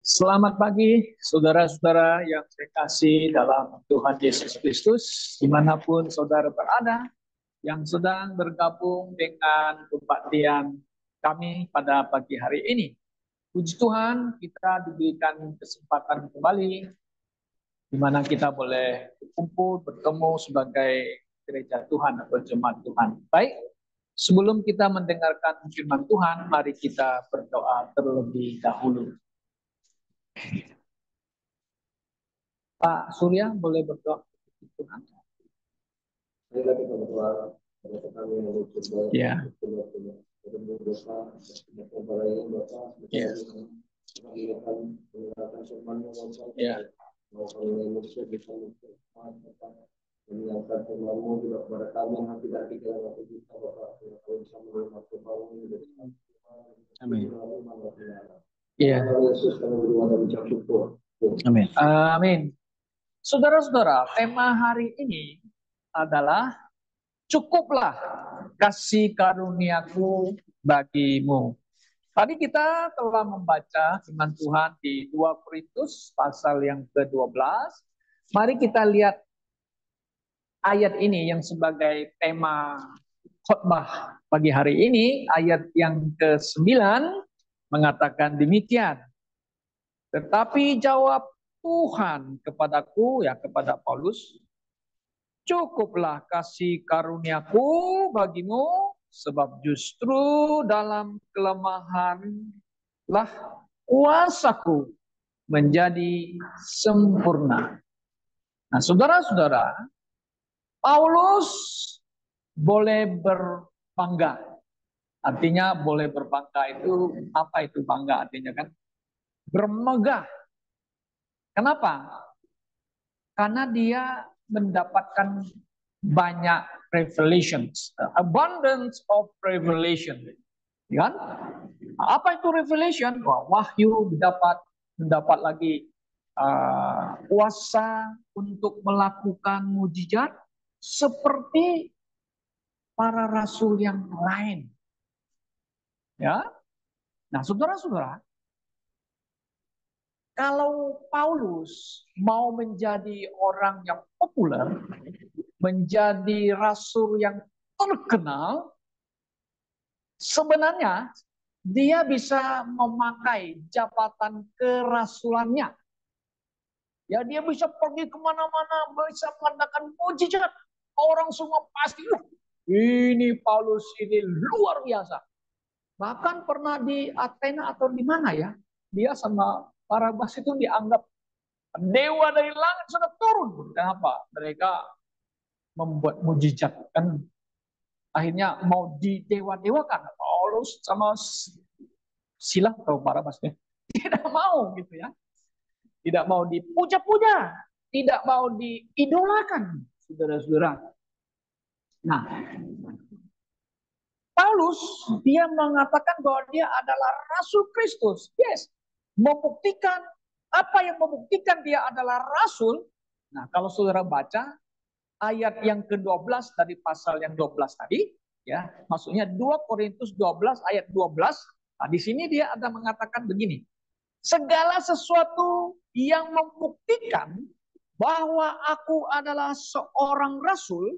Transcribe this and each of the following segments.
Selamat pagi, saudara-saudara yang saya kasih dalam Tuhan Yesus Kristus, dimanapun saudara berada, yang sedang bergabung dengan kebaktian kami pada pagi hari ini. Puji Tuhan, kita diberikan kesempatan kembali, di mana kita boleh berkumpul, bertemu sebagai gereja Tuhan atau jemaat Tuhan. Baik, sebelum kita mendengarkan firman Tuhan, mari kita berdoa terlebih dahulu. Pak Surya boleh berdoa. Ya. Ya. Ya. Mengingatkan firman-Mu juga kepada kami yang tidak kita waktu kita Bapak kalau bisa menerima firman-Mu. Amin. Iya. Yesus kami berdoa dan ucap syukur. Amin. Amin. Saudara-saudara, tema hari ini adalah cukuplah kasih karuniaku bagimu. Tadi kita telah membaca firman Tuhan di 2 Korintus pasal yang ke-12. Mari kita lihat ayat ini yang sebagai tema khotbah pagi hari ini. Ayat yang ke-9 mengatakan demikian. Tetapi jawab Tuhan kepadaku, ya kepada Paulus, cukuplah kasih karuniaku bagimu, sebab justru dalam kelemahanlah kuasaku menjadi sempurna. Nah, saudara-saudara, Paulus boleh berbangga. Artinya boleh berbangga itu, apa itu bangga artinya kan? Bermegah. Kenapa? Karena dia mendapatkan banyak revelations, abundance of revelation, kan? Apa itu revelation? Wahyu mendapat lagi kuasa untuk melakukan mujizat seperti para rasul yang lain. Ya, nah saudara-saudara, kalau Paulus mau menjadi orang yang populer, menjadi rasul yang terkenal, sebenarnya dia bisa memakai jabatan kerasulannya. Ya, dia bisa pergi kemana-mana, bisa mengadakan mujizat. Orang semua pasti, ini Paulus ini luar biasa. Bahkan pernah di Athena atau di mana ya, dia sama Barnabas itu dianggap dewa dari langit sudah turun. Kenapa? Mereka membuat mujizat kan, akhirnya mau didewa-dewakan. Paulus sama Silas atau Barnabas tidak mau gitu ya, tidak mau dipuja-puja, tidak mau diidolakan, saudara-saudara. Nah, Paulus dia mengatakan bahwa dia adalah Rasul Kristus. Yes, membuktikan apa yang membuktikan dia adalah Rasul. Nah, kalau saudara baca ayat yang ke-12 dari pasal yang 12 tadi, ya, maksudnya 2 Korintus 12 ayat 12. Nah, di sini dia ada mengatakan begini. Segala sesuatu yang membuktikan bahwa aku adalah seorang rasul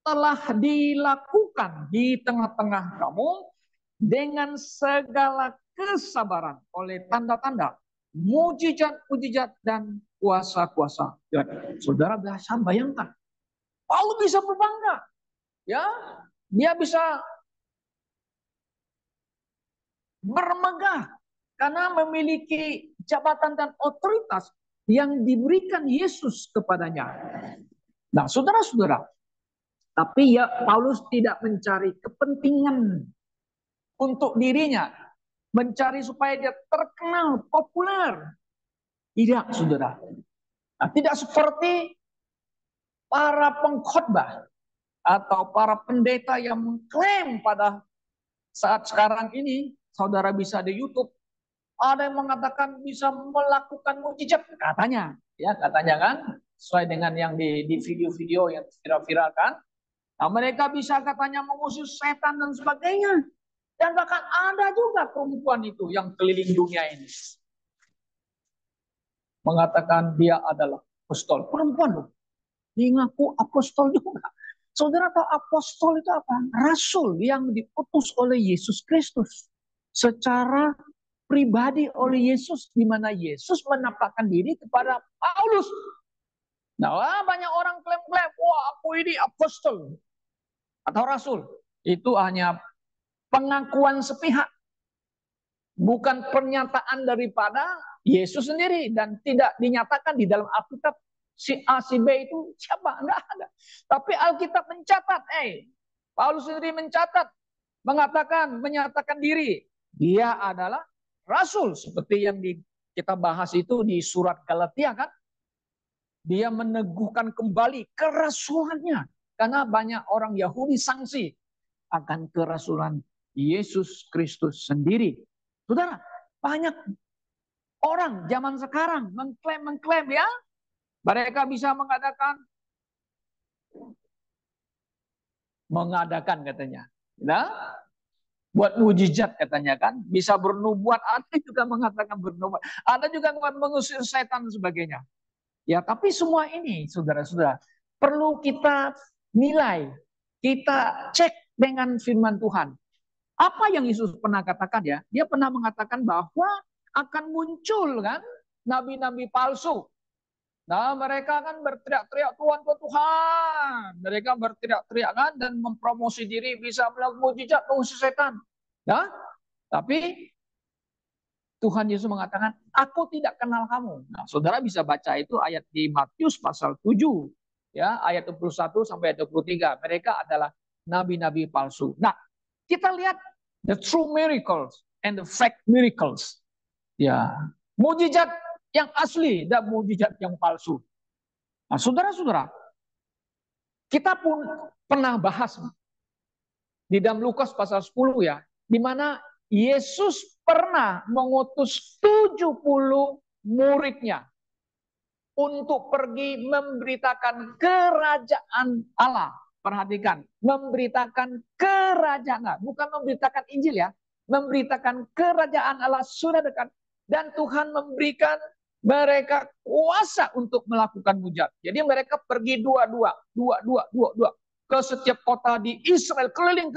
telah dilakukan di tengah-tengah kamu dengan segala kesabaran oleh tanda-tanda, mujizat-mujizat dan kuasa-kuasa. Ya, saudara bisa bayangkan, Paulus bisa berbangga, ya, dia bisa bermegah karena memiliki jabatan dan otoritas yang diberikan Yesus kepadanya. Nah, saudara-saudara, tapi ya Paulus tidak mencari kepentingan untuk dirinya, mencari supaya dia terkenal, populer. Tidak, saudara. Nah, tidak seperti para pengkhotbah atau para pendeta yang mengklaim pada saat sekarang ini, saudara bisa di YouTube, ada yang mengatakan bisa melakukan mujizat, katanya, ya katanya kan, sesuai dengan yang di video-video yang viral-viral kan. Nah, mereka bisa katanya mengusir setan dan sebagainya. Dan bahkan ada juga perempuan itu yang keliling dunia ini. mengatakan dia adalah apostol. Perempuan loh, dia ngaku apostol juga. Saudara tahu apostol itu apa? Rasul yang diutus oleh Yesus Kristus secara pribadi oleh Yesus, di mana Yesus menampakkan diri kepada Paulus. Nah, banyak orang klaim-klaim, wah aku ini apostol atau rasul. Itu hanya pengakuan sepihak, bukan pernyataan daripada Yesus sendiri, dan tidak dinyatakan di dalam Alkitab si A si B itu siapa, enggak ada. Tapi Alkitab mencatat, Paulus sendiri mencatat, menyatakan diri dia adalah rasul, seperti yang kita bahas itu di surat Galatia kan. Dia meneguhkan kembali kerasulannya karena banyak orang Yahudi sangsi akan kerasulan Yesus Kristus sendiri. Saudara, banyak orang zaman sekarang mengklaim ya, mereka bisa mengadakan katanya, nah, buat mujizat katanya kan, bisa bernubuat, ada juga mengatakan bernubuat, ada juga mengusir setan dan sebagainya. Ya, tapi semua ini, saudara-saudara, perlu kita nilai, kita cek dengan firman Tuhan. Apa yang Yesus pernah katakan ya? Dia pernah mengatakan bahwa akan muncul kan nabi-nabi palsu. Nah, mereka kan berteriak-teriak Tuhan, Tuhan. Mereka berteriak-teriak kan dan mempromosi diri bisa melakukan mujizat, mengusir setan. Nah, tapi Tuhan Yesus mengatakan, aku tidak kenal kamu. Nah, saudara bisa baca itu ayat di Matius pasal 7. Ya, ayat 21 sampai ayat 23. Mereka adalah nabi-nabi palsu. Nah, kita lihat the true miracles and the fake miracles. Ya, mujizat yang asli dan mujizat yang palsu. Nah, saudara-saudara, kita pun pernah bahas di dalam Lukas pasal 10 ya, di mana Yesus pernah mengutus 70 muridnya untuk pergi memberitakan kerajaan Allah. Perhatikan, memberitakan kerajaan Allah, bukan memberitakan Injil ya, memberitakan kerajaan Allah sudah dekat, dan Tuhan memberikan mereka kuasa untuk melakukan mujizat. Jadi mereka pergi dua ke setiap kota di Israel, keliling.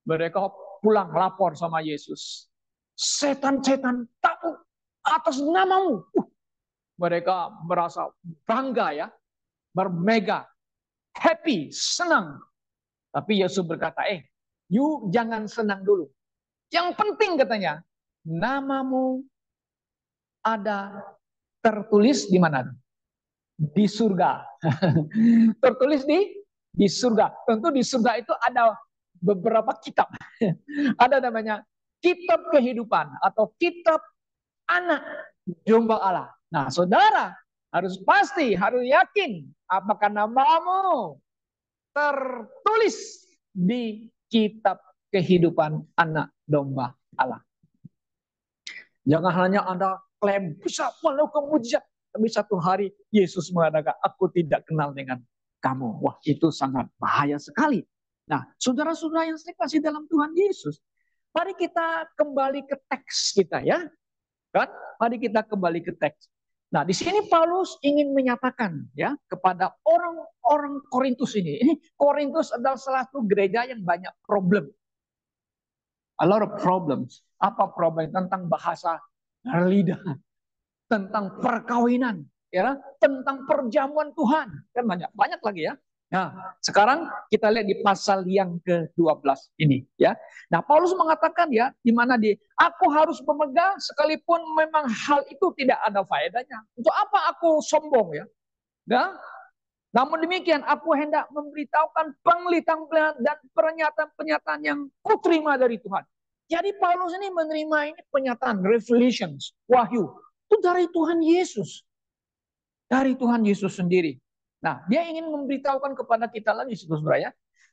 Mereka pulang lapor sama Yesus. Setan-setan takut atas namamu. Mereka merasa bangga ya, bermega, happy, senang. Tapi Yesus berkata, you jangan senang dulu. Yang penting katanya, namamu ada tertulis di mana? Di surga. Tertulis di surga. Tentu di surga itu ada beberapa kitab. Ada namanya kitab kehidupan atau kitab anak domba Allah. Nah, saudara harus yakin apakah namamu tertulis di kitab kehidupan anak domba Allah. Jangan hanya Anda klaim bisa melakukan mujizat, tapi satu hari Yesus mengatakan, aku tidak kenal dengan kamu. Wah, itu sangat bahaya sekali. Nah, saudara-saudara yang saya kasih dalam Tuhan Yesus, mari kita kembali ke teks kita ya. Kan? Mari kita kembali ke teks. Nah, di sini Paulus ingin menyatakan ya kepada orang-orang Korintus ini. Ini Korintus adalah salah satu gereja yang banyak problem. A lot of problems. Apa problem? Tentang bahasa lidah, tentang perkawinan, ya, tentang perjamuan Tuhan, kan banyak lagi ya. Nah, sekarang kita lihat di pasal yang ke-12 ini ya. Nah, Paulus mengatakan ya, di mana aku harus memegang sekalipun memang hal itu tidak ada faedahnya. Untuk apa aku sombong ya? Nah, namun demikian aku hendak memberitahukan penglihatan dan pernyataan-pernyataan yang kuterima dari Tuhan. Jadi Paulus ini menerima ini penyataan, revelations, wahyu. Itu dari Tuhan Yesus. Dari Tuhan Yesus sendiri. Nah, dia ingin memberitahukan kepada kita lagi, saudara ya,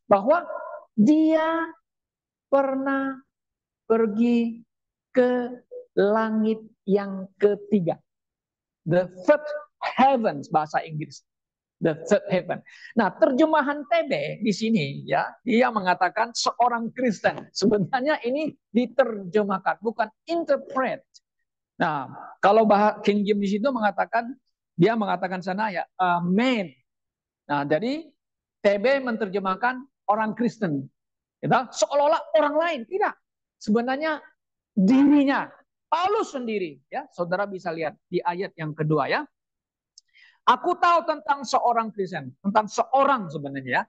bahwa dia pernah pergi ke langit yang ketiga. The third heavens, bahasa Inggris. The third heaven. Nah, terjemahan TB di sini ya, dia mengatakan seorang Kristen. Sebenarnya ini diterjemahkan, bukan interpret. Nah, kalau King James di situ mengatakan, dia mengatakan sana ya, amen. Nah, jadi TB menerjemahkan orang Kristen, gitu. Seolah-olah orang lain, tidak. Sebenarnya dirinya, Paulus sendiri, ya. Saudara bisa lihat di ayat yang kedua ya. Aku tahu tentang seorang Kristen, tentang seorang sebenarnya ya.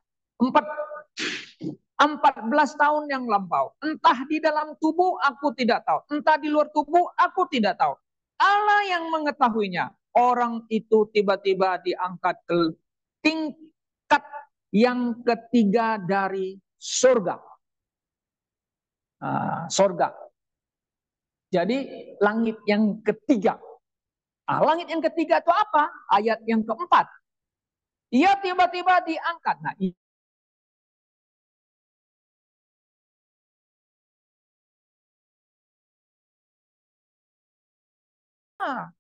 14 tahun yang lampau. Entah di dalam tubuh aku tidak tahu. Entah di luar tubuh aku tidak tahu. Allah yang mengetahuinya. Orang itu tiba-tiba diangkat ke tingkat yang ketiga dari surga. Surga. Jadi langit yang ketiga. Langit yang ketiga itu apa? Ayat yang keempat. Ia tiba-tiba diangkat. Nah,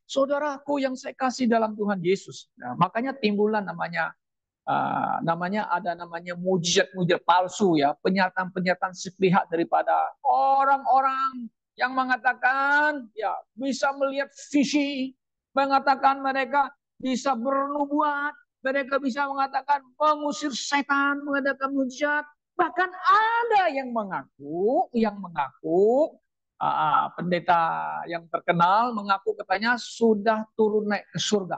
saudaraku yang saya kasih dalam Tuhan Yesus. Nah, makanya timbulan namanya mujizat-mujizat palsu ya, pernyataan-pernyataan sepihak daripada orang-orang yang mengatakan ya bisa melihat visi, mengatakan mereka bisa bernubuat, mereka bisa mengatakan mengusir setan, mengadakan mujizat. Bahkan ada yang mengaku pendeta yang terkenal mengaku katanya sudah turun naik ke surga.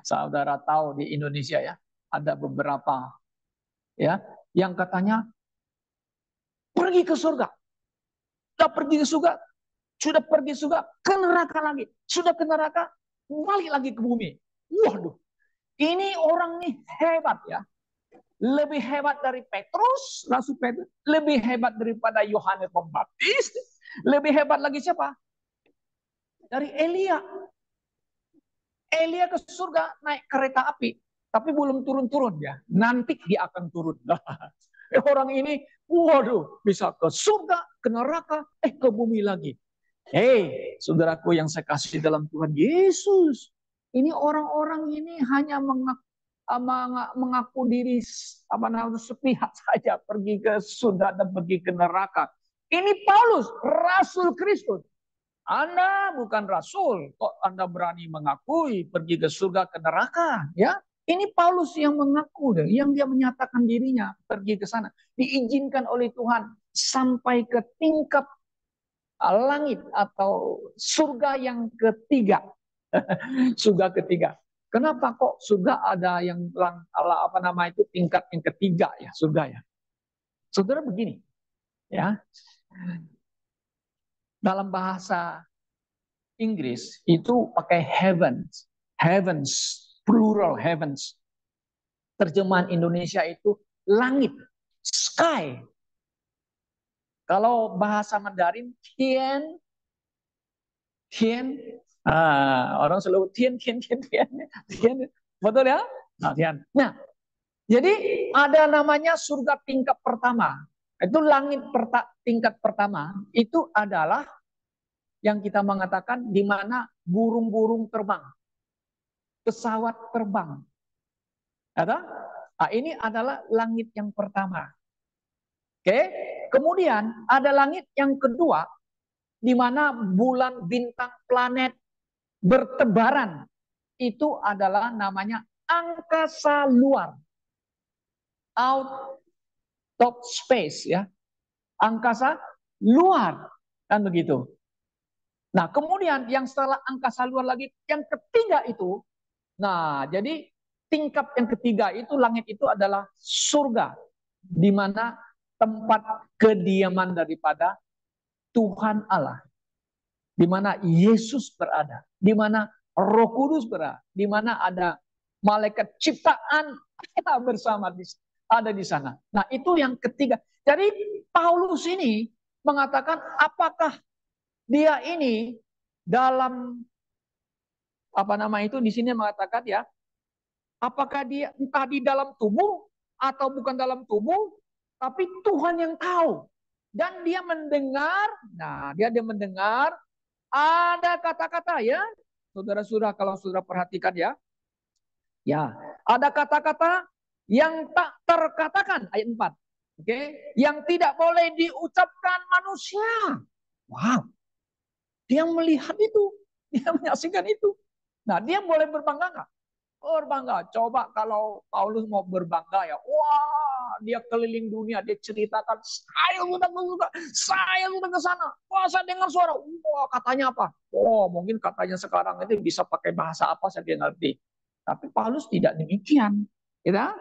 Saudara tahu di Indonesia ya, ada beberapa ya yang katanya pergi ke surga. Sudah pergi ke surga, sudah pergi ke surga, ke neraka lagi. Sudah ke neraka, balik lagi ke bumi. Waduh, ini orang nih hebat ya. Lebih hebat dari Petrus, Rasul Petrus, lebih hebat daripada Yohanes Pembaptis, lebih hebat lagi siapa? Dari Elia. Elia ke surga naik kereta api, tapi belum turun-turun ya. Nanti dia akan turun. Orang ini, waduh, bisa ke surga, ke neraka, ke bumi lagi. Hei, saudaraku yang saya kasih dalam Tuhan Yesus. Ini orang-orang ini hanya mengaku diri sepihak saja pergi ke surga dan pergi ke neraka. Ini Paulus, Rasul Kristus. Anda bukan rasul, kok Anda berani mengakui pergi ke surga ke neraka, ya? Ini Paulus yang mengaku, yang dia menyatakan dirinya pergi ke sana, diizinkan oleh Tuhan sampai ke tingkat langit atau surga yang ketiga, surga ketiga. Kenapa kok surga ada yang tingkat yang ketiga ya surga ya? Saudara begini, ya, dalam bahasa Inggris itu pakai heavens, heavens, plural heavens. Terjemahan Indonesia itu langit, sky. Kalau bahasa Mandarin, tien, tien, orang selalu tien, betul ya? Nah, tien. Nah, jadi ada namanya surga tingkat pertama. Itu langit tingkat pertama. Itu adalah yang kita mengatakan di mana burung-burung terbang, pesawat terbang. Nah, ini adalah langit yang pertama. Oke, kemudian ada langit yang kedua, di mana bulan, bintang, planet bertebaran. Itu adalah namanya angkasa luar, out of space ya, angkasa luar, kan begitu. Nah, kemudian yang setelah angkasa luar lagi, yang ketiga itu, nah, jadi tingkat yang ketiga itu langit itu adalah surga, di mana tempat kediaman daripada Tuhan Allah, di mana Yesus berada, di mana Roh Kudus berada, di mana ada malaikat ciptaan bersama ada di sana. Nah, itu yang ketiga. Jadi Paulus ini mengatakan apakah dia ini dalam di sini mengatakan ya, apakah dia entah di dalam tubuh atau bukan dalam tubuh, tapi Tuhan yang tahu. Dan dia mendengar, dia mendengar ada kata-kata ya, saudara-saudara kalau saudara perhatikan ya, ada kata-kata yang tak terkatakan, ayat 4. Oke, yang tidak boleh diucapkan manusia. Wow. Dia melihat itu, dia menyaksikan itu. Nah, dia boleh berbangga nggak? Berbangga. Coba kalau Paulus mau berbangga ya, wah, dia keliling dunia, dia ceritakan, saya sudah ke sana, wah, saya dengar suara, wah, katanya apa? Oh, mungkin katanya sekarang itu bisa pakai bahasa apa saya tidak ngerti. Tapi Paulus tidak demikian, ya.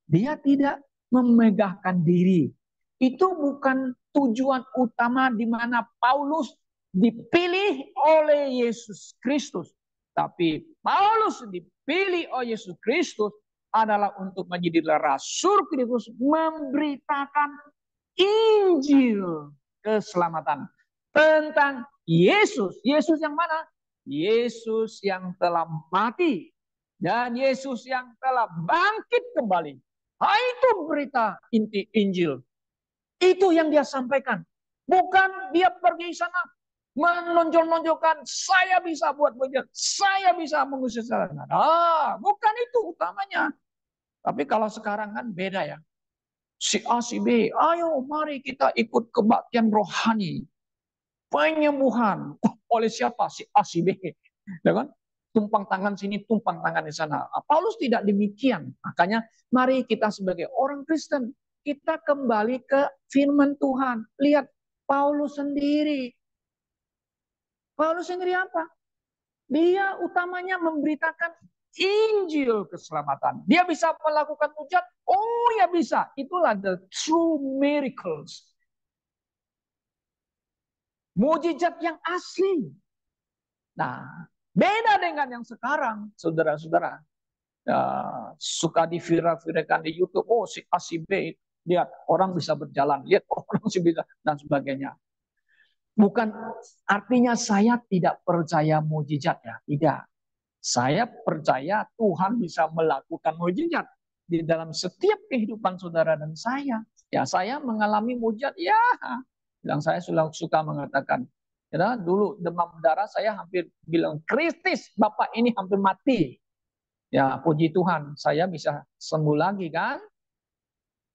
Dia tidak memegahkan diri. Itu bukan tujuan utama di mana Paulus dipilih oleh Yesus Kristus. Tapi Paulus dipilih oleh Yesus Kristus adalah untuk menjadi rasul Kristus, memberitakan Injil keselamatan tentang Yesus. Yesus yang mana? Yesus yang telah mati dan Yesus yang telah bangkit kembali. Itu berita inti Injil. Itu yang dia sampaikan. Bukan dia pergi sana menonjol-nonjolkan, saya bisa buat begitu, saya bisa mengusir setan. Bukan itu utamanya. Tapi kalau sekarang kan beda ya. Si A, si B, ayo mari kita ikut kebaktian rohani. Penyembuhan. Oleh siapa? Si A, si B. Ya kan? Tumpang tangan sini, tumpang tangan di sana. Paulus tidak demikian. Makanya mari kita sebagai orang Kristen, kita kembali ke firman Tuhan. Lihat Paulus sendiri. Paulus sendiri apa? Dia utamanya memberitakan Injil keselamatan. Dia bisa melakukan mujizat? Oh ya bisa. Itulah the true miracles. Mujizat yang asli. Nah, beda dengan yang sekarang, saudara-saudara. Ya, suka diviral-viralkan di YouTube. Oh, si A, si B, lihat orang bisa berjalan, lihat orang si bisa dan sebagainya. Bukan artinya saya tidak percaya mujizat ya, tidak. Saya percaya Tuhan bisa melakukan mujizat di dalam setiap kehidupan saudara dan saya. Ya, saya mengalami mujizat ya. Bilang saya suka mengatakan, ya, dulu demam darah saya hampir bilang kritis, Bapak ini hampir mati. Ya, puji Tuhan, saya bisa sembuh lagi kan.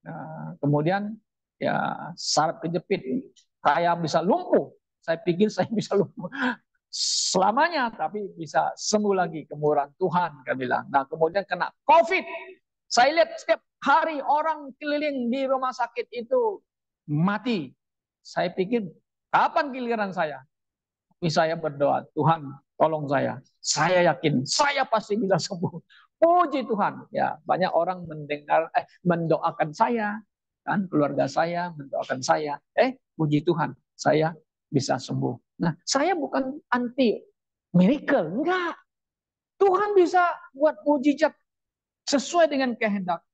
Nah, kemudian ya saraf kejepit, saya bisa lumpuh. Saya pikir saya bisa lumpuh selamanya, tapi bisa sembuh lagi, kemurahan Tuhan, kan bilang. Nah, kemudian kena COVID. Saya lihat setiap hari orang keliling di rumah sakit itu mati. Saya pikir kapan giliran saya? Tapi saya berdoa, Tuhan tolong saya. Saya yakin saya pasti bisa sembuh. Puji Tuhan. Ya, banyak orang mendoakan saya, kan keluarga saya mendoakan saya. Puji Tuhan, saya bisa sembuh. Nah, saya bukan anti miracle, enggak. Tuhan bisa buat mujizat sesuai dengan kehendak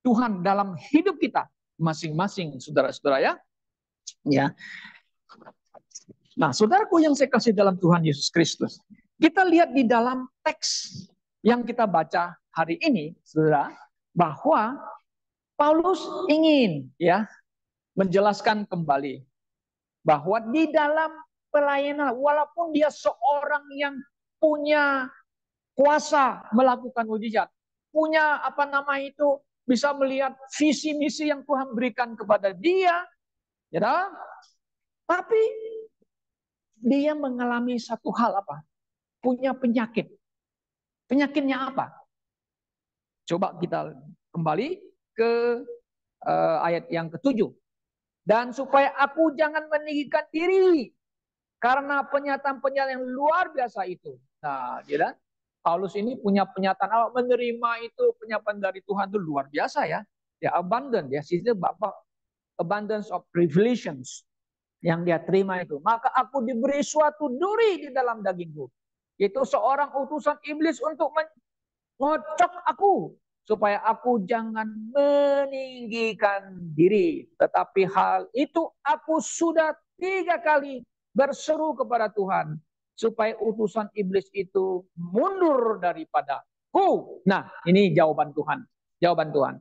Tuhan dalam hidup kita masing-masing, saudara-saudara ya. Ya. Nah, saudaraku yang saya kasih dalam Tuhan Yesus Kristus, kita lihat di dalam teks yang kita baca hari ini, saudara, bahwa Paulus ingin ya menjelaskan kembali bahwa di dalam pelayanan, walaupun dia seorang yang punya kuasa melakukan mujizat, punya bisa melihat visi misi yang Tuhan berikan kepada dia, ya, tapi dia mengalami satu hal apa? Punya penyakit. Penyakitnya apa? Coba kita kembali ke ayat yang ke-7. Dan supaya aku jangan meninggikan diri karena pernyataan-pernyataan yang luar biasa itu. Nah, ya, Paulus ini punya pernyataan menerima itu penyampaian dari Tuhan itu luar biasa ya. Ya abundant ya, sisi Bapak abundance of revelations yang dia terima itu. Maka aku diberi suatu duri di dalam dagingku. Itu seorang utusan iblis untuk mengocok aku supaya aku jangan meninggikan diri. Tetapi hal itu aku sudah 3 kali berseru kepada Tuhan supaya utusan iblis itu mundur daripadaku. Nah, ini jawaban Tuhan. Jawaban Tuhan.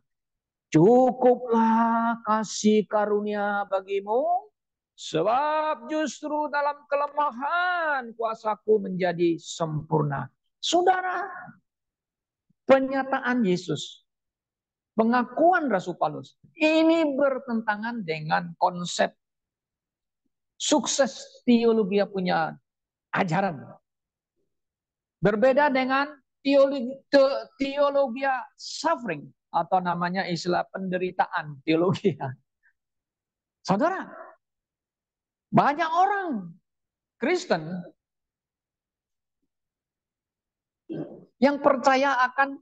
Cukuplah kasih karunia bagimu, sebab justru dalam kelemahan kuasaku menjadi sempurna. Saudara, pernyataan Yesus, pengakuan Rasul Paulus, ini bertentangan dengan konsep sukses teologi punya ajaran. Berbeda dengan teologi suffering atau namanya istilah penderitaan teologi. Saudara, banyak orang Kristen yang percaya akan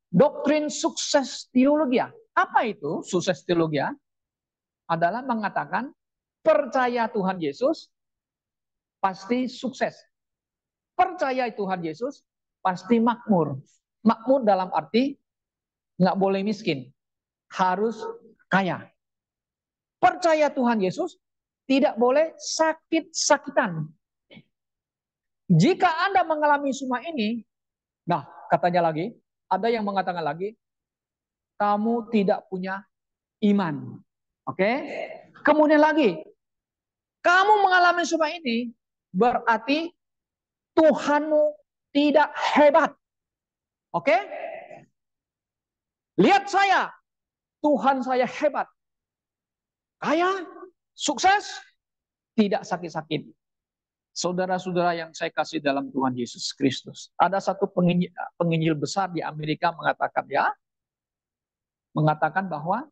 doktrin sukses teologi. Apa itu sukses teologi? Adalah mengatakan percaya Tuhan Yesus pasti sukses. Percaya Tuhan Yesus pasti makmur. Makmur dalam arti nggak boleh miskin, harus kaya. Percaya Tuhan Yesus tidak boleh sakit-sakitan. Jika Anda mengalami semua ini, nah katanya lagi, ada yang mengatakan lagi, kamu tidak punya iman. Oke? Kemudian lagi, kamu mengalami semua ini, berarti Tuhanmu tidak hebat. Oke? Lihat saya, Tuhan saya hebat. Kaya, sukses, tidak sakit-sakit. Saudara-saudara yang saya kasih dalam Tuhan Yesus Kristus. Ada satu penginjil besar di Amerika mengatakan bahwa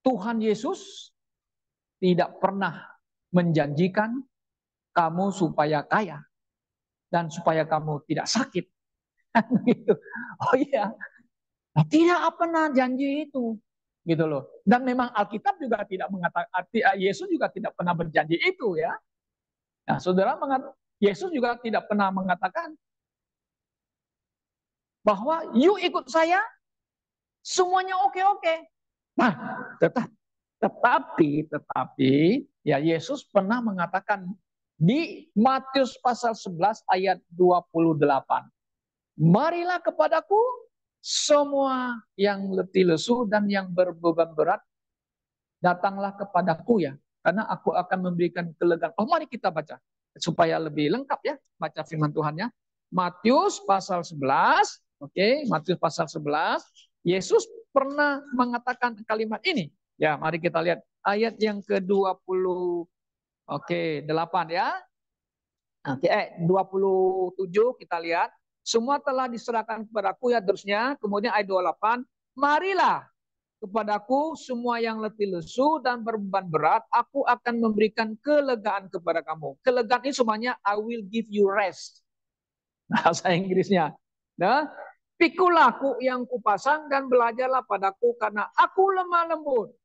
Tuhan Yesus tidak pernah menjanjikan kamu supaya kaya dan supaya kamu tidak sakit. Oh iya, tidak pernah janji itu, gitu loh. Dan memang Alkitab juga tidak mengatakan, Yesus juga tidak pernah berjanji itu ya. Nah, saudara, Yesus juga tidak pernah mengatakan bahwa you ikut saya, semuanya oke-oke. Nah, tetapi ya Yesus pernah mengatakan di Matius pasal 11 ayat 28. Marilah kepadaku semua yang letih lesu dan yang berbeban berat, datanglah kepadaku ya, karena aku akan memberikan kelegaan. Oh, mari kita baca supaya lebih lengkap ya, baca firman Tuhannya. Matius pasal 11, oke, Matius pasal 11, Yesus pernah mengatakan kalimat ini. Ya, mari kita lihat ayat yang ke-20, oke, 8 ya. Oke, 27 kita lihat. Semua telah diserahkan kepadaku ya terusnya. Kemudian ayat 28, marilah kepadaku semua yang letih lesu dan berbeban berat, aku akan memberikan kelegaan kepada kamu. Kelegaan ini semuanya I will give you rest. Bahasa Inggrisnya. Nah, pikul aku yang kupasang dan belajarlah padaku karena aku lemah lembut.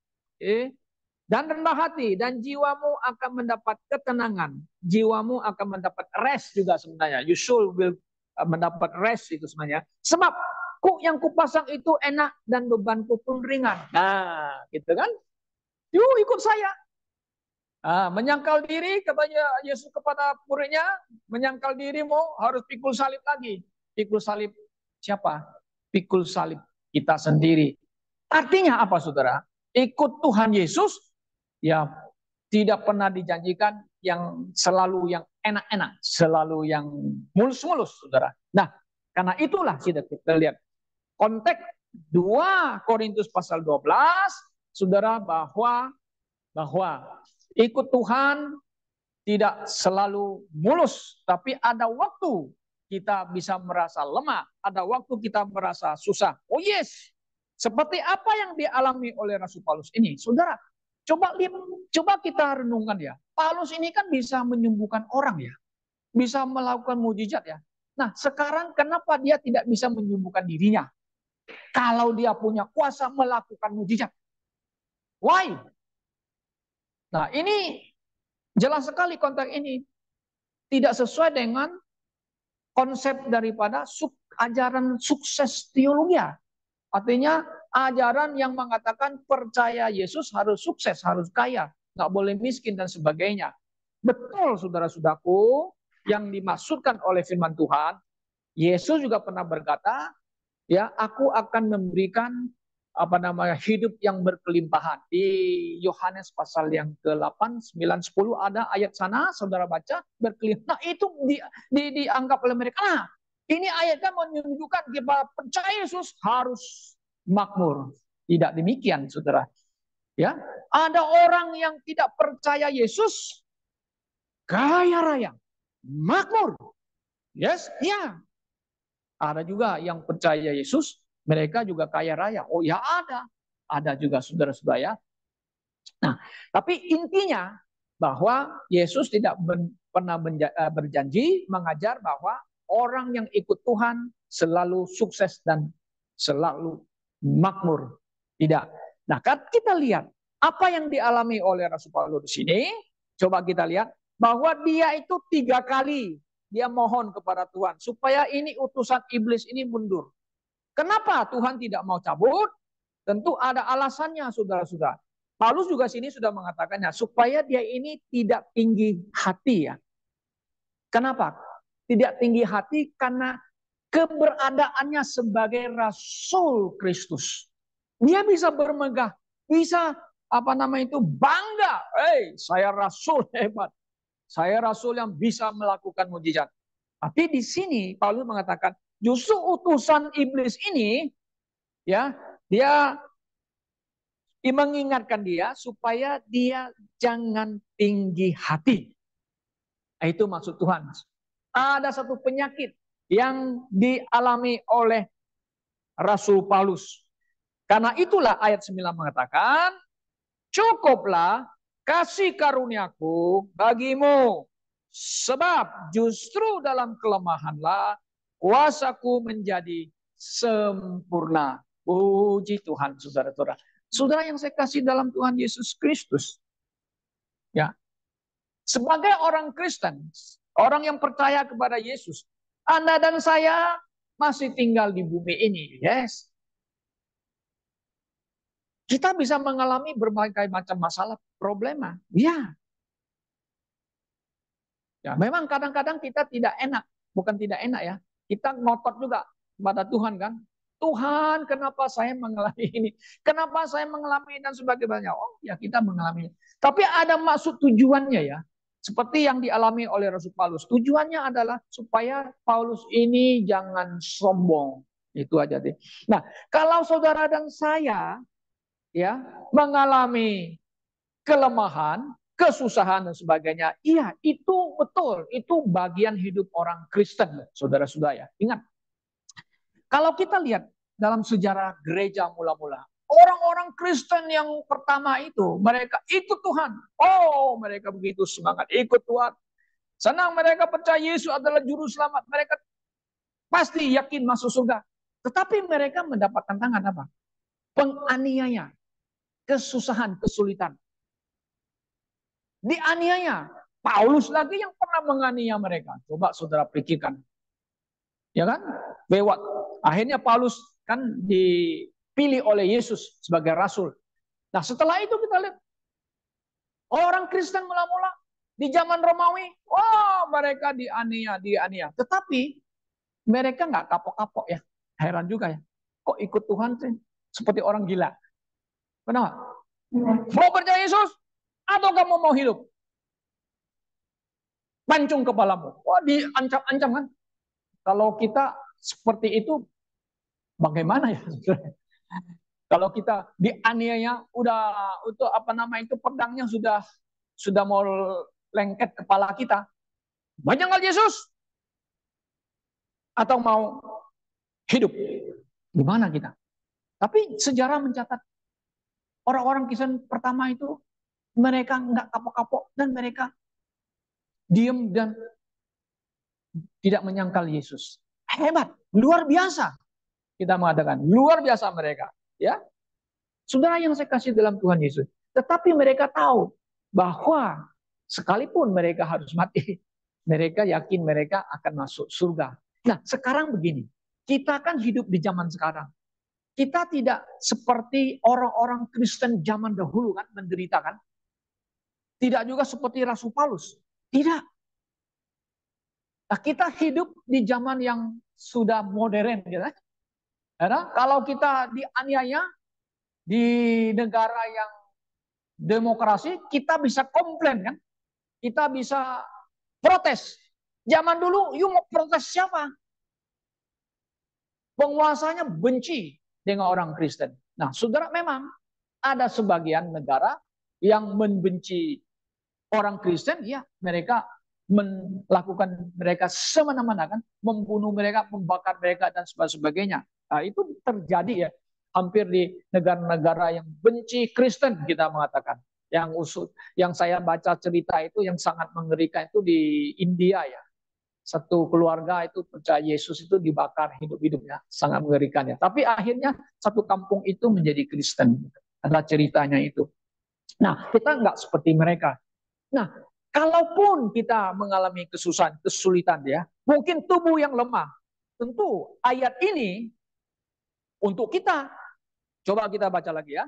Dan rendah hati, dan jiwamu akan mendapat ketenangan. Jiwamu akan mendapat rest juga sebenarnya. You should will mendapat rest itu sebenarnya. Sebab yang kupasang itu enak dan bebanku pun ringan. Nah, gitu kan? Yuk ikut saya. Menyangkal diri, katanya Yesus kepada muridnya, menyangkal dirimu harus pikul salib lagi. Pikul salib siapa? Pikul salib kita sendiri. Artinya apa, saudara? Ikut Tuhan Yesus, ya tidak pernah dijanjikan yang selalu yang enak-enak, selalu yang mulus-mulus, saudara. Nah, karena itulah kita lihat konteks 2 Korintus pasal 12, saudara, bahwa ikut Tuhan tidak selalu mulus, tapi ada waktu kita bisa merasa lemah, ada waktu kita merasa susah. Oh yes, seperti apa yang dialami oleh Rasul Paulus ini, saudara. Coba kita renungkan ya. Paulus ini kan bisa menyembuhkan orang ya, bisa melakukan mujizat ya. Nah, sekarang kenapa dia tidak bisa menyembuhkan dirinya? Kalau dia punya kuasa melakukan mujizat. Why? Nah, ini jelas sekali konteks ini tidak sesuai dengan konsep daripada ajaran sukses teologi. Artinya ajaran yang mengatakan percaya Yesus harus sukses, harus kaya, nggak boleh miskin dan sebagainya. Betul, saudara-saudaraku, yang dimaksudkan oleh firman Tuhan, Yesus juga pernah berkata, ya, aku akan memberikan hidup yang berkelimpahan. Di Yohanes pasal yang ke-8, 9, 10 ada ayat sana, saudara baca, berkelimpahan. Nah, itu dianggap oleh mereka. Nah, ini ayatnya menunjukkan kita percaya Yesus harus makmur. Tidak demikian, saudara. Ya, ada orang yang tidak percaya Yesus, kaya raya, makmur. Yes, ya. Ada juga yang percaya Yesus, mereka juga kaya raya. Oh ya ada. Ada juga saudara-saudara ya. Nah, tapi intinya bahwa Yesus tidak pernah berjanji mengajar bahwa orang yang ikut Tuhan selalu sukses dan selalu makmur. Tidak. Nah, kan kita lihat apa yang dialami oleh Rasul Paulus di sini. Coba kita lihat bahwa dia itu 3 kali dia mohon kepada Tuhan supaya ini utusan iblis ini mundur. Kenapa Tuhan tidak mau cabut? Tentu ada alasannya, saudara-saudara. Paulus juga sini sudah mengatakannya, supaya dia ini tidak tinggi hati ya. Kenapa? Tidak tinggi hati karena keberadaannya sebagai Rasul Kristus. Dia bisa bermegah, bisa bangga. Saya Rasul hebat. Saya Rasul yang bisa melakukan mujizat. Tapi di sini Paulus mengatakan, justru utusan iblis ini, ya, dia mengingatkan dia supaya dia jangan tinggi hati. Itu maksud Tuhan. Ada satu penyakit yang dialami oleh Rasul Paulus. Karena itulah ayat 9 mengatakan, cukuplah kasih karuniaku bagimu, sebab justru dalam kelemahanlah kuasaku menjadi sempurna. Puji Tuhan, saudara-saudara. Saudara yang saya kasih dalam Tuhan Yesus Kristus. Ya. Sebagai orang Kristen, orang yang percaya kepada Yesus, Anda dan saya masih tinggal di bumi ini. Yes. Kita bisa mengalami berbagai macam masalah, problema. Ya. Ya, memang kadang-kadang kita tidak enak, bukan tidak enak ya. Kita ngotot juga kepada Tuhan kan. Tuhan, kenapa saya mengalami ini? Kenapa saya mengalami dan sebagainya? Oh, ya kita mengalaminya. Tapi ada maksud tujuannya ya. Seperti yang dialami oleh Rasul Paulus. Tujuannya adalah supaya Paulus ini jangan sombong. Itu aja deh. Nah, kalau saudara dan saya ya mengalami kelemahan, kesusahan dan sebagainya, iya itu betul. Itu bagian hidup orang Kristen, saudara-saudara ya. Ingat, kalau kita lihat dalam sejarah gereja mula-mula, orang-orang Kristen yang pertama itu, mereka ikut Tuhan. Oh, mereka begitu semangat ikut Tuhan. Senang mereka percaya Yesus adalah juru selamat. Mereka pasti yakin masuk surga. Tetapi mereka mendapat tantangan apa? Penganiaya, kesusahan, kesulitan. Dianiaya. Paulus lagi yang pernah menganiaya mereka. Coba saudara pikirkan. Ya kan? Lewat. Akhirnya Paulus kan dipilih oleh Yesus sebagai rasul. Nah setelah itu kita lihat orang Kristen mula-mula di zaman Romawi, mereka dianiaya. Tetapi mereka nggak kapok-kapok ya. Heran juga ya. Kok ikut Tuhan sih? Seperti orang gila. Kenapa? Mau percaya Yesus atau kamu mau hidup? Pancung kepalamu. Wah, diancam-ancam kan? Kalau kita seperti itu, bagaimana ya? Kalau kita dianiaya, pedangnya sudah mau lengket kepala kita. Banyak nggak Yesus? Atau mau hidup? Gimana kita? Tapi sejarah mencatat orang-orang Kristen pertama itu mereka nggak kapok-kapok dan mereka diam dan tidak menyangkal Yesus. Hebat, luar biasa. Kita mengatakan luar biasa mereka, ya. Saudara yang saya kasih dalam Tuhan Yesus. Tetapi mereka tahu bahwa sekalipun mereka harus mati, mereka yakin mereka akan masuk surga. Nah, sekarang begini. Kita kan hidup di zaman sekarang. Kita tidak seperti orang-orang Kristen zaman dahulu kan, menderita kan. Tidak juga seperti Rasul Paulus. Tidak. Nah, kita hidup di zaman yang sudah modern, gitu. Karena kalau kita dianiaya di negara yang demokrasi, kita bisa komplain kan, kita bisa protes. Zaman dulu, you mau protes siapa? Penguasanya benci dengan orang Kristen. Nah, saudara memang Ada sebagian negara yang membenci orang Kristen, ya mereka melakukan mereka semena-mena kan, membunuh mereka, membakar mereka dan sebagainya. Nah, itu terjadi ya hampir di negara-negara yang benci Kristen kita mengatakan. Yang saya baca cerita itu yang sangat mengerikan itu di India ya. Satu keluarga itu percaya Yesus itu dibakar hidup-hidupnya, sangat mengerikan ya. Tapi akhirnya satu kampung itu menjadi Kristen. Ada ceritanya itu. Nah, kita nggak seperti mereka. Nah, kalaupun kita mengalami kesusahan, kesulitan ya, mungkin tubuh yang lemah. Tentu ayat ini untuk kita. Coba kita baca lagi ya.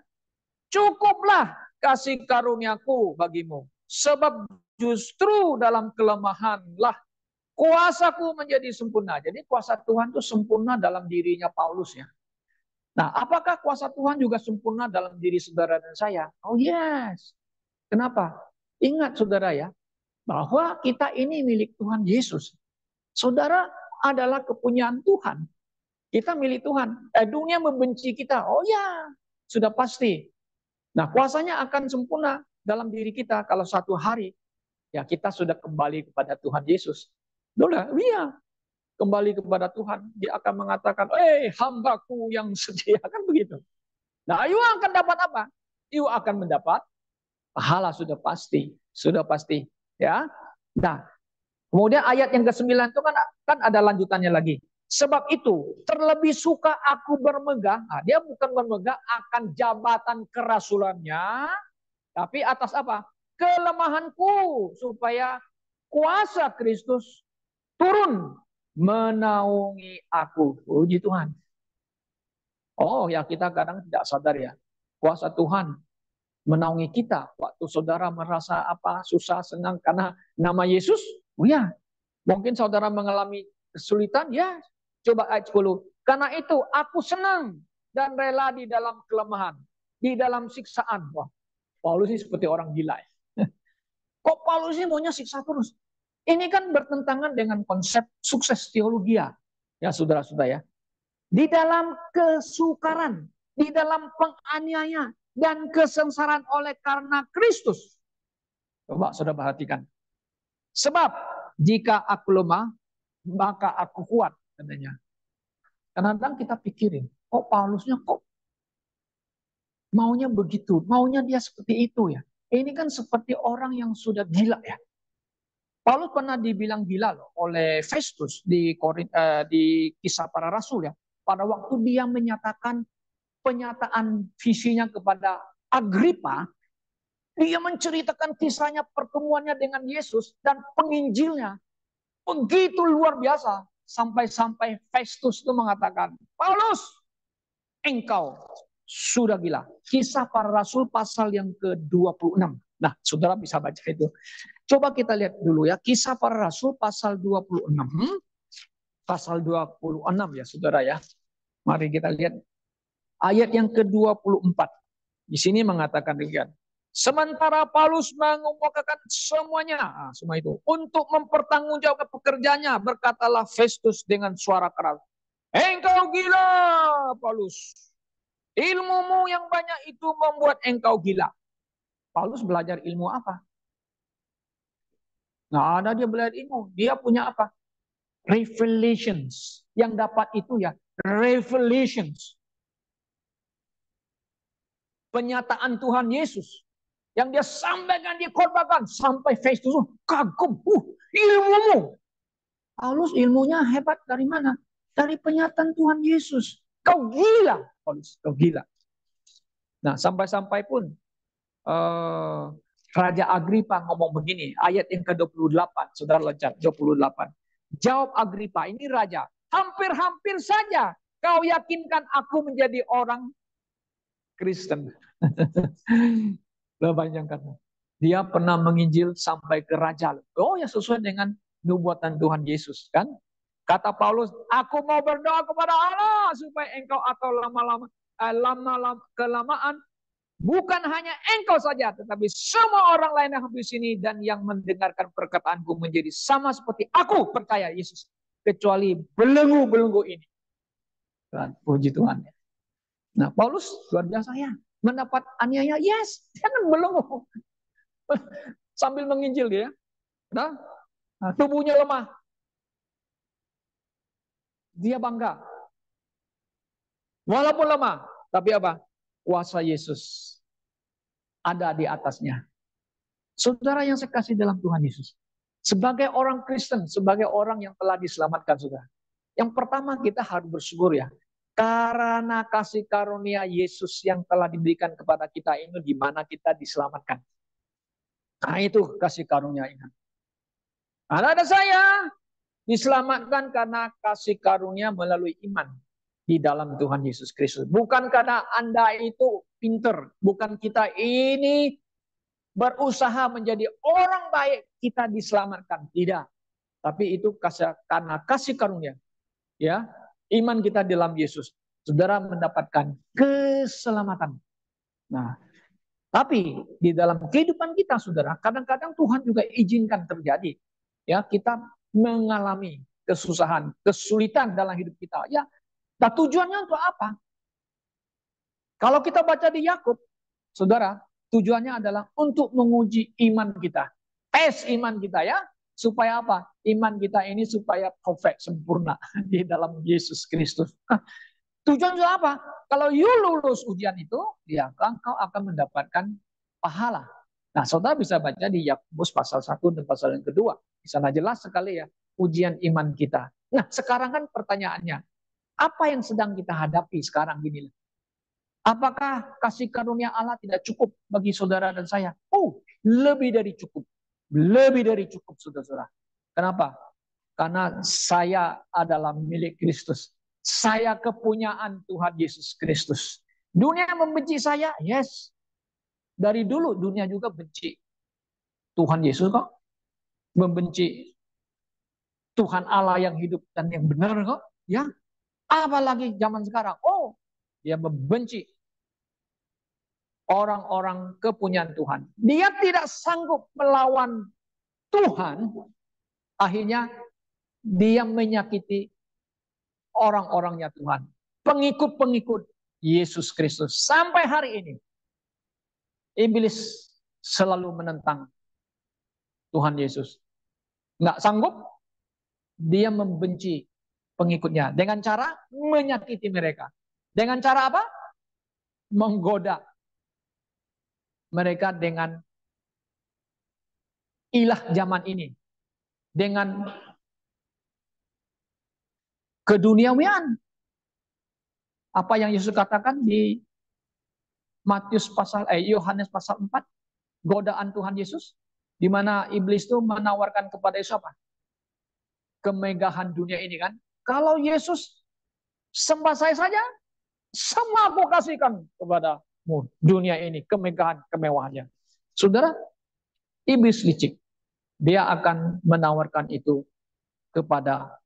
Cukuplah kasih karuniaku bagimu. Sebab justru dalam kelemahanlah kuasaku menjadi sempurna. Jadi kuasa Tuhan itu sempurna dalam dirinya Paulus ya. Nah, apakah kuasa Tuhan juga sempurna dalam diri saudara dan saya? Oh yes. Kenapa? Ingat saudara ya, bahwa kita ini milik Tuhan Yesus. Saudara adalah kepunyaan Tuhan. Kita milik Tuhan. Dunia membenci kita. Oh ya, sudah pasti. Nah, kuasanya akan sempurna dalam diri kita kalau satu hari ya kita sudah kembali kepada Tuhan Yesus. Sudah, iya. Kembali kepada Tuhan, dia akan mengatakan, hambaku yang setia, kan begitu. Nah, you akan dapat apa? You akan mendapat pahala, sudah pasti, ya. Nah, kemudian ayat yang ke-9 itu kan ada lanjutannya lagi. Sebab itu, terlebih suka aku bermegah. Nah, dia bukan bermegah akan jabatan kerasulannya, tapi atas apa? Kelemahanku, supaya kuasa Kristus turun menaungi aku. Puji Tuhan. Oh ya, kita kadang tidak sadar ya. Kuasa Tuhan menaungi kita. Waktu saudara merasa apa, susah, senang karena nama Yesus. Oh ya, mungkin saudara mengalami kesulitan, ya. Coba ayat 10. Karena itu aku senang dan rela di dalam kelemahan, di dalam siksaan. Wah, Paulus ini seperti orang gila ya. Kok Paulus ini maunya siksa terus? Ini kan bertentangan dengan konsep sukses teologi ya, saudara-saudara ya. Di dalam kesukaran, di dalam penganiayaan dan kesengsaraan oleh karena Kristus. Coba saudara perhatikan. Sebab jika aku lemah, maka aku kuat, katanya. Kadang-kadang kita pikirin, Paulusnya kok maunya begitu, maunya dia seperti itu ya. Ini kan seperti orang yang sudah gila ya. Paulus pernah dibilang gila loh oleh Festus di Kisah Para Rasul ya. Pada waktu dia menyatakan penyataan visinya kepada Agripa, dia menceritakan kisahnya pertemuannya dengan Yesus dan penginjilnya. Begitu luar biasa. Sampai-sampai Festus itu mengatakan, Paulus, engkau sudah gila. Kisah Para Rasul pasal yang ke-26. Nah, saudara bisa baca itu. Coba kita lihat dulu ya, Kisah Para Rasul pasal 26. Pasal 26 ya, saudara ya. Mari kita lihat ayat yang ke-24. Di sini mengatakan demikian. Sementara Paulus mengemukakan semuanya, semua itu, untuk mempertanggungjawabkan pekerjaannya, berkatalah Festus dengan suara keras, engkau gila, Paulus. Ilmumu yang banyak itu membuat engkau gila. Paulus belajar ilmu apa? Nggak ada dia belajar ilmu. Dia punya apa? Revelations. Yang dapat itu ya, revelations. Penyataan Tuhan Yesus. Yang dia sampaikan, dia korbankan. Sampai Festus kagum. Ilmumu. Paulus ilmunya hebat dari mana? Dari penyataan Tuhan Yesus. Kau gila. Paulus, kau gila. Nah, sampai-sampai pun Raja Agripa ngomong begini. Ayat yang ke-28. Saudara loncat, 28. Jawab Agripa, ini raja. Hampir-hampir saja kau yakinkan aku menjadi orang Kristen. Bayangkan. Dia pernah menginjil sampai ke raja. Oh ya, sesuai dengan nubuatan Tuhan Yesus kan. Kata Paulus, aku mau berdoa kepada Allah supaya engkau atau lama-lama kelamaan bukan hanya engkau saja, tetapi semua orang lain yang di sini dan yang mendengarkan perkataanku menjadi sama seperti aku percaya Yesus, kecuali belenggu-belenggu ini. Tuhan, puji Tuhan. Nah, Paulus luar biasa ya. mendapat aniaya? Yes, jangan belum. Sambil menginjil dia. Nah, tubuhnya lemah. Dia bangga. Walaupun lemah, tapi apa? Kuasa Yesus ada di atasnya. Saudara yang saya kasih dalam Tuhan Yesus. Sebagai orang Kristen, sebagai orang yang telah diselamatkan, saudara. Yang pertama kita harus bersyukur ya. Karena kasih karunia Yesus yang telah diberikan kepada kita ini, di mana kita diselamatkan. Nah itu kasih karunia ini. Ada saya diselamatkan karena kasih karunia melalui iman di dalam Tuhan Yesus Kristus. Bukan karena Anda itu pinter. Bukan kita ini berusaha menjadi orang baik kita diselamatkan. Tidak. Tapi itu karena kasih karunia. Ya, iman kita dalam Yesus. Saudara mendapatkan keselamatan. Nah, tapi di dalam kehidupan kita, saudara, kadang-kadang Tuhan juga izinkan terjadi. Ya, kita mengalami kesusahan, kesulitan dalam hidup kita. Ya, nah tujuannya untuk apa? Kalau kita baca di Yakub, saudara, tujuannya adalah untuk menguji iman kita. Tes iman kita ya. Supaya apa? Iman kita ini supaya perfect, sempurna di dalam Yesus Kristus. Tujuan itu apa? Kalau you lulus ujian itu, ya engkau akan mendapatkan pahala. Nah, saudara bisa baca di Yakobus pasal 1 dan pasal yang kedua. Di sana jelas sekali ya, ujian iman kita. Nah, sekarang kan pertanyaannya, apa yang sedang kita hadapi sekarang gini? Apakah kasih karunia Allah tidak cukup bagi saudara dan saya? Oh, lebih dari cukup. Lebih dari cukup, saudara-saudara. Kenapa? Karena saya adalah milik Kristus. Saya kepunyaan Tuhan Yesus Kristus. Dunia membenci saya, yes. Dari dulu dunia juga benci Tuhan Yesus kok. Membenci Tuhan Allah yang hidup dan yang benar kok. Ya, apalagi zaman sekarang. Oh, dia membenci orang-orang kepunyaan Tuhan. Dia tidak sanggup melawan Tuhan. Akhirnya dia menyakiti orang-orangnya Tuhan. Pengikut-pengikut Yesus Kristus. Sampai hari ini. Iblis selalu menentang Tuhan Yesus. Nggak sanggup. Dia membenci pengikutnya. Dengan cara menyakiti mereka. Dengan cara apa? Menggoda mereka dengan ilah zaman ini. Dengan keduniawian. Apa yang Yesus katakan di Yohanes pasal 4, godaan Tuhan Yesus, di mana iblis itu menawarkan kepada Yesus apa? Kemegahan dunia ini kan. Kalau Yesus sembah saya saja, semua aku kasihkan kepadamu dunia ini, kemegahan, kemewahannya. Saudara, iblis licik. Dia akan menawarkan itu kepada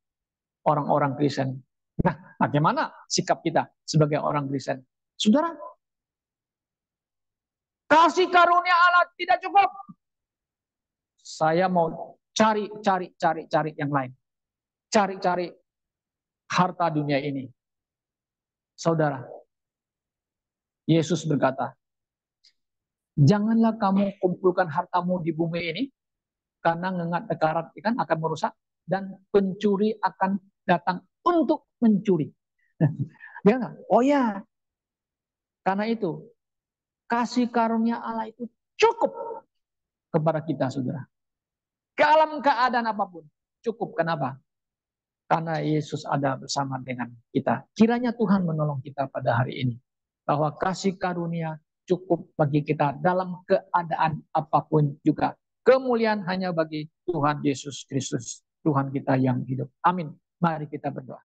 orang-orang Kristen. Nah, bagaimana sikap kita sebagai orang Kristen? Saudara, kasih karunia Allah tidak cukup. Saya mau cari yang lain. Cari harta dunia ini. Saudara, Yesus berkata, janganlah kamu kumpulkan hartamu di bumi ini, karena ngengat dekarat ikan akan merusak, dan pencuri akan datang untuk mencuri. Dia nggak? Oh ya, karena itu kasih karunia Allah itu cukup kepada kita, saudara. Dalam keadaan apapun cukup. Kenapa? Karena Yesus ada bersama dengan kita. Kiranya Tuhan menolong kita pada hari ini, bahwa kasih karunia cukup bagi kita dalam keadaan apapun juga. Kemuliaan hanya bagi Tuhan Yesus Kristus, Tuhan kita yang hidup. Amin. Mari kita berdoa.